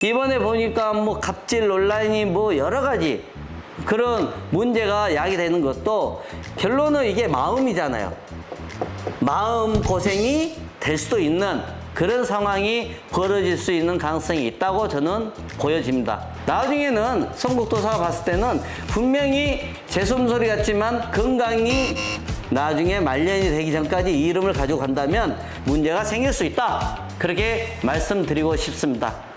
이번에 보니까 뭐 갑질 논란이 뭐 여러 가지 그런 문제가 야기되는 것도 결론은 이게 마음이잖아요. 마음 고생이 될 수도 있는 그런 상황이 벌어질 수 있는 가능성이 있다고 저는 보여집니다. 나중에는 성북도사가 봤을 때는 분명히 재수음소리 같지만 건강이 나중에 말년이 되기 전까지 이 이름을 가지고 간다면 문제가 생길 수 있다. 그렇게 말씀드리고 싶습니다.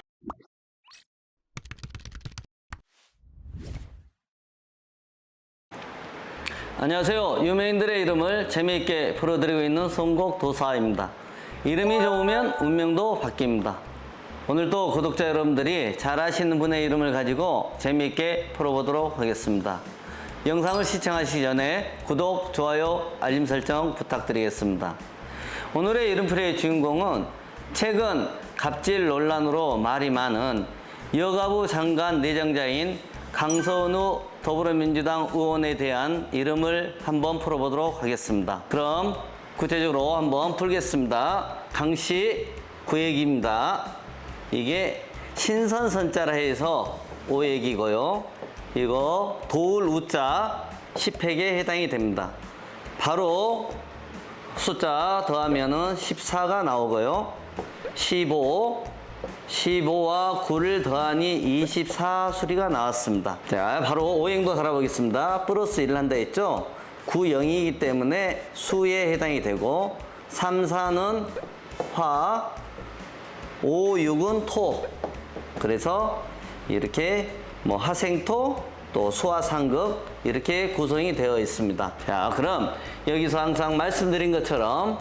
안녕하세요. 유명인들의 이름을 재미있게 풀어드리고 있는 성곡도사입니다. 이름이 좋으면 운명도 바뀝니다. 오늘도 구독자 여러분들이 잘 아시는 분의 이름을 가지고 재미있게 풀어보도록 하겠습니다. 영상을 시청하시기 전에 구독, 좋아요, 알림 설정 부탁드리겠습니다. 오늘의 이름풀이의 주인공은 최근 갑질 논란으로 말이 많은 여가부 장관 내정자인 강선우 더불어민주당 의원에 대한 이름을 한번 풀어보도록 하겠습니다. 그럼 구체적으로 한번 풀겠습니다. 강씨 구획입니다. 이게 신선선자라 해서 오획이고요. 이거 도울 우자 10획에 해당이 됩니다. 바로 숫자 더하면은 14가 나오고요. 15와 9를 더하니 24수리가 나왔습니다. 자, 바로 오행도 살아보겠습니다. 플러스 1을 한다 했죠? 9, 0이기 때문에 수에 해당이 되고 3, 4는 화, 5, 6은 토. 그래서 이렇게 뭐 화생토, 또 수화상극 이렇게 구성이 되어 있습니다. 자, 그럼 여기서 항상 말씀드린 것처럼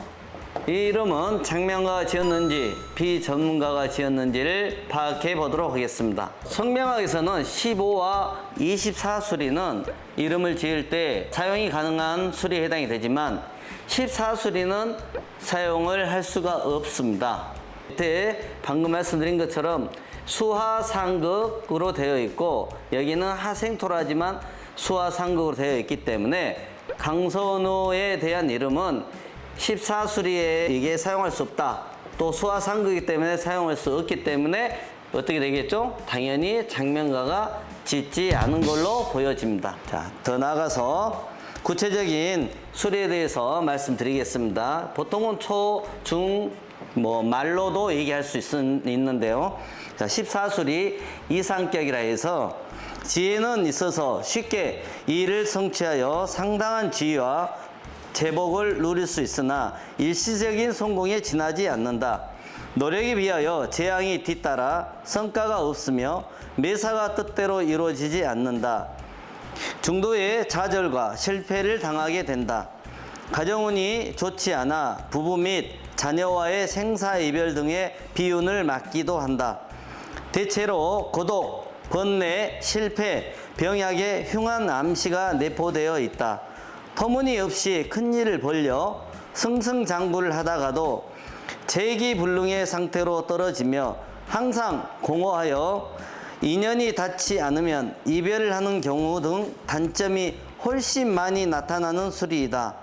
이 이름은 장명가가 지었는지 비전문가가 지었는지를 파악해 보도록 하겠습니다. 성명학에서는 15와 24수리는 이름을 지을 때 사용이 가능한 수리에 해당이 되지만 14수리는 사용을 할 수가 없습니다. 밑에 방금 말씀드린 것처럼 수화상극으로 되어 있고 여기는 하생토라지만 수화상극으로 되어 있기 때문에 강선우에 대한 이름은 14수리에 이게 사용할 수 없다. 또 수화상극이기 때문에 사용할 수 없기 때문에 어떻게 되겠죠? 당연히 장명가가 짓지 않은 걸로 보여집니다. 자, 더 나아가서 구체적인 수리에 대해서 말씀드리겠습니다. 보통은 초, 중, 말로도 얘기할 수 있는데요. 자, 14수리 이상격이라 해서 지혜는 있어서 쉽게 이를 성취하여 상당한 지위와 제복을 누릴 수 있으나 일시적인 성공에 지나지 않는다. 노력에 비하여 재앙이 뒤따라 성과가 없으며 매사가 뜻대로 이루어지지 않는다. 중도의 좌절과 실패를 당하게 된다. 가정운이 좋지 않아 부부 및 자녀와의 생사이별 등의 비운을 맞기도 한다. 대체로 고독, 번뇌, 실패, 병약의 흉한 암시가 내포되어 있다. 터무니없이 큰일을 벌려 승승장구를 하다가도 재기불능의 상태로 떨어지며 항상 공허하여 인연이 닿지 않으면 이별을 하는 경우 등 단점이 훨씬 많이 나타나는 수리이다.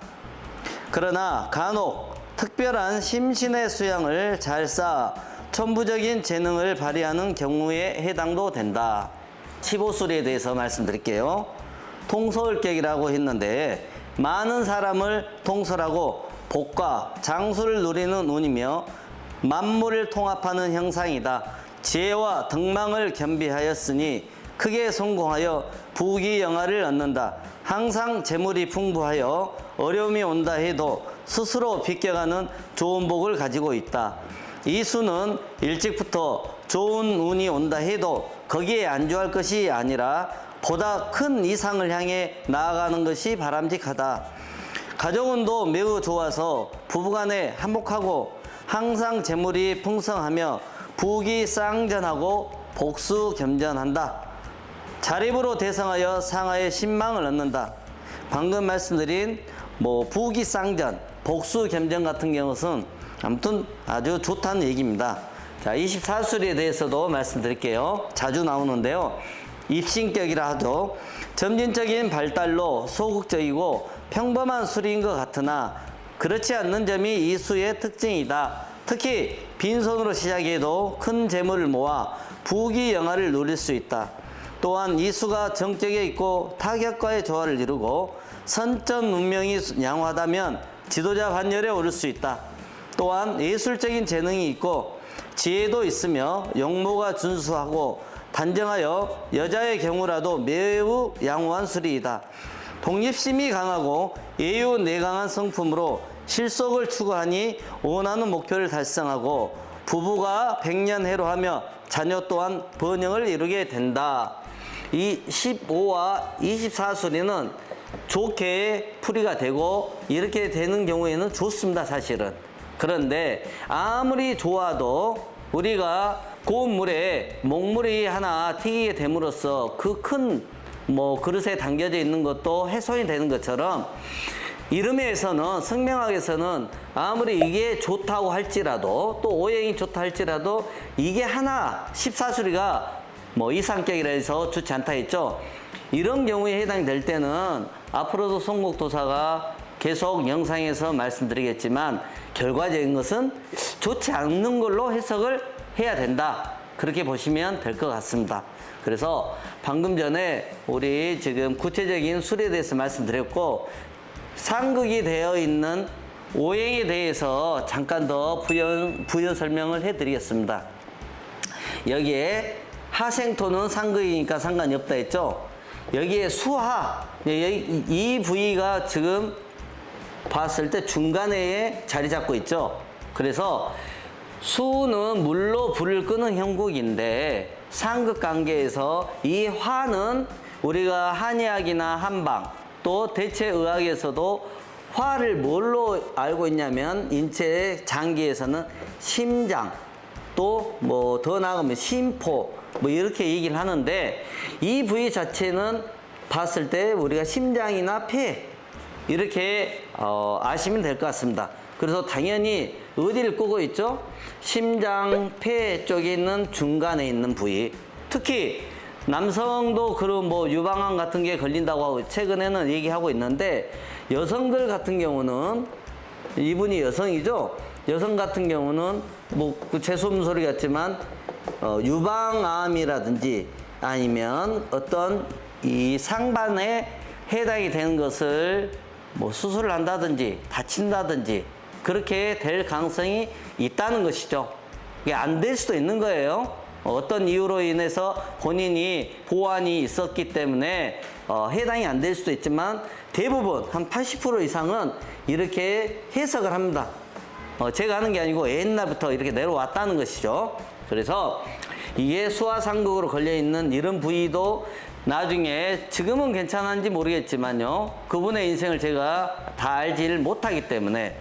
그러나 간혹 특별한 심신의 수양을 잘 쌓아 천부적인 재능을 발휘하는 경우에 해당도 된다. 15수리에 대해서 말씀드릴게요. 통솔격이라고 했는데 많은 사람을 통솔하고 복과 장수를 누리는 운이며 만물을 통합하는 형상이다. 지혜와 덕망을 겸비하였으니 크게 성공하여 부귀영화를 얻는다. 항상 재물이 풍부하여 어려움이 온다 해도 스스로 비껴가는 좋은 복을 가지고 있다. 이 수는 일찍부터 좋은 운이 온다 해도 거기에 안주할 것이 아니라 보다 큰 이상을 향해 나아가는 것이 바람직하다. 가정운도 매우 좋아서 부부간에 한복하고 항상 재물이 풍성하며 부귀쌍전하고 복수겸전한다. 자립으로 대성하여 상하의 신망을 얻는다. 방금 말씀드린 부귀쌍전, 복수겸전 같은 경우는 아무튼 아주 좋다는 얘기입니다. 자, 24수리에 대해서도 말씀드릴게요. 자주 나오는데요. 입신격이라 하죠. 점진적인 발달로 소극적이고 평범한 수리인 것 같으나 그렇지 않는 점이 이 수의 특징이다. 특히 빈손으로 시작해도 큰 재물을 모아 부귀영화를 누릴 수 있다. 또한 이 수가 정적에 있고 타격과의 조화를 이루고 선전 문명이 양호하다면 지도자 반열에 오를 수 있다. 또한 예술적인 재능이 있고 지혜도 있으며 용모가 준수하고 단정하여 여자의 경우라도 매우 양호한 수리이다. 독립심이 강하고 예유내강한 성품으로 실속을 추구하니 원하는 목표를 달성하고 부부가 백년해로하며 자녀 또한 번영을 이루게 된다. 이 15와 24수리는 좋게 풀이가 되고 이렇게 되는 경우에는 좋습니다, 사실은. 그런데 아무리 좋아도 우리가 고운 물에 먹물이 하나 튀기게 됨으로써 그 큰 그릇에 담겨져 있는 것도 훼손이 되는 것처럼 이름에서는 성명학에서는 아무리 이게 좋다고 할지라도 또 오행이 좋다 할지라도 이게 하나 14수리가 이상격이라 해서 좋지 않다 했죠. 이런 경우에 해당이 될 때는 앞으로도 송곡도사가 계속 영상에서 말씀드리겠지만 결과적인 것은 좋지 않는 걸로 해석을 해야 된다. 그렇게 보시면 될 것 같습니다. 그래서 방금 전에 우리 지금 구체적인 수리에 대해서 말씀드렸고 상극이 되어 있는 오행에 대해서 잠깐 더 부연 설명을 해드리겠습니다. 여기에 하생토는 상극이니까 상관이 없다 했죠. 여기에 수하, 이 부위가 지금 봤을 때 중간에 자리 잡고 있죠. 그래서 수는 물로 불을 끄는 형국인데 상극 관계에서 이 화는 우리가 한의학이나 한방 또 대체의학에서도 화를 뭘로 알고 있냐면 인체의 장기에서는 심장 또 더 나아가면 심포 이렇게 얘기를 하는데 이 부위 자체는 봤을 때 우리가 심장이나 폐 이렇게 아시면 될 것 같습니다. 그래서 당연히 어디를 끄고 있죠? 심장, 폐 쪽에 있는 중간에 있는 부위. 특히 남성도 그런 유방암 같은 게 걸린다고 하고 최근에는 얘기하고 있는데 여성들 같은 경우는 이분이 여성이죠. 여성 같은 경우는 그 재수없는 소리 같지만 유방암이라든지 아니면 어떤 이 상반에 해당이 되는 것을 수술을 한다든지 다친다든지 그렇게 될 가능성이 있다는 것이죠. 이게 안 될 수도 있는 거예요. 어떤 이유로 인해서 본인이 보완이 있었기 때문에 해당이 안 될 수도 있지만 대부분 한 80% 이상은 이렇게 해석을 합니다. 제가 하는 게 아니고 옛날부터 이렇게 내려왔다는 것이죠. 그래서 이게 수화상극으로 걸려있는 이런 부위도 나중에 지금은 괜찮은지 모르겠지만요. 그분의 인생을 제가 다 알지를 못하기 때문에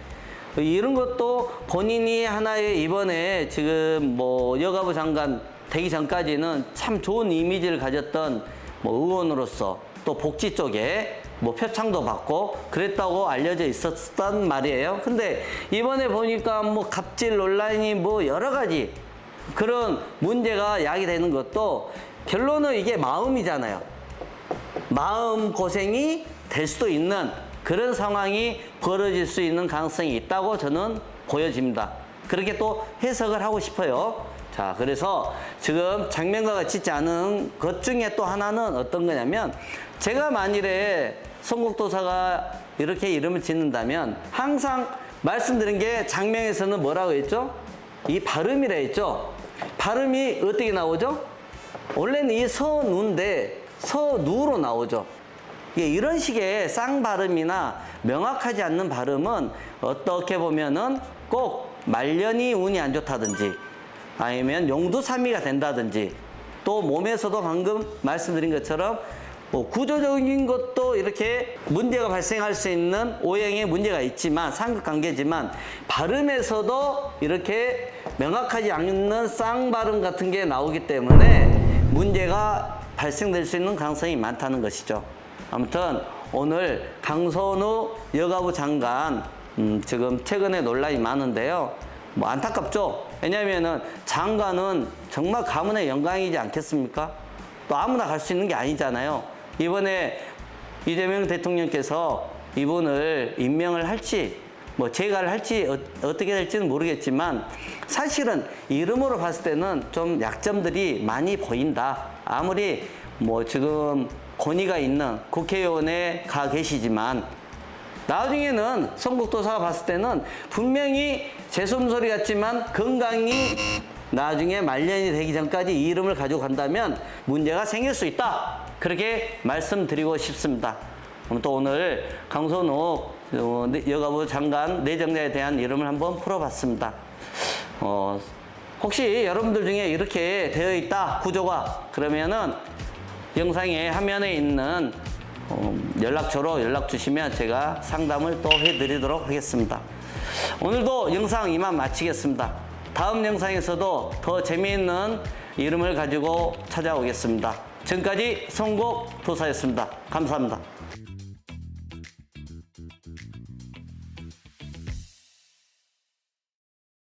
이런 것도 본인이 하나의 이번에 지금 여가부 장관 되기 전까지는 참 좋은 이미지를 가졌던 의원으로서 또 복지 쪽에 표창도 받고 그랬다고 알려져 있었단 말이에요. 근데 이번에 보니까 갑질 논란이 여러 가지 그런 문제가 야기되는 것도 결론은 이게 마음이잖아요. 마음 고생이 될 수도 있는 그런 상황이 벌어질 수 있는 가능성이 있다고 저는 보여집니다. 그렇게 또 해석을 하고 싶어요. 자, 그래서 지금 장면가가 짓지 않은 것 중에 또 하나는 어떤 거냐면 제가 만일에 송곡도사가 이렇게 이름을 짓는다면 항상 말씀드린 게 장명에서는 뭐라고 했죠? 이 발음이라 했죠? 발음이 어떻게 나오죠? 원래는 이 서누인데 서누로 나오죠. 이런 식의 쌍발음이나 명확하지 않는 발음은 어떻게 보면은 꼭 말년이 운이 안 좋다든지 아니면 용두사미가 된다든지 또 몸에서도 방금 말씀드린 것처럼 구조적인 것도 이렇게 문제가 발생할 수 있는 오행에 문제가 있지만 상극관계지만 발음에서도 이렇게 명확하지 않는 쌍발음 같은 게 나오기 때문에 문제가 발생될 수 있는 가능성이 많다는 것이죠. 아무튼 오늘 강선우 여가부 장관 지금 최근에 논란이 많은데요. 안타깝죠. 왜냐하면은 장관은 정말 가문의 영광이지 않겠습니까? 또 아무나 갈 수 있는 게 아니잖아요. 이번에 이재명 대통령께서 이분을 임명을 할지 뭐 제가를 할지 어떻게 될지는 모르겠지만 사실은 이름으로 봤을 때는 좀 약점들이 많이 보인다. 아무리 뭐 지금 권위가 있는 국회의원에 가 계시지만 나중에는 성북도사가 봤을 때는 분명히 제 숨소리 같지만 건강이 나중에 말년이 되기 전까지 이 이름을 가지고 간다면 문제가 생길 수 있다. 그렇게 말씀드리고 싶습니다. 또 오늘 강선욱 여가부 장관 내정자에 대한 이름을 한번 풀어봤습니다. 혹시 여러분들 중에 이렇게 되어 있다 구조가 그러면은 영상의 화면에 있는 연락처로 연락 주시면 제가 상담을 또 해드리도록 하겠습니다. 오늘도 영상 이만 마치겠습니다. 다음 영상에서도 더 재미있는 이름을 가지고 찾아오겠습니다. 지금까지 송곡도사였습니다. 감사합니다.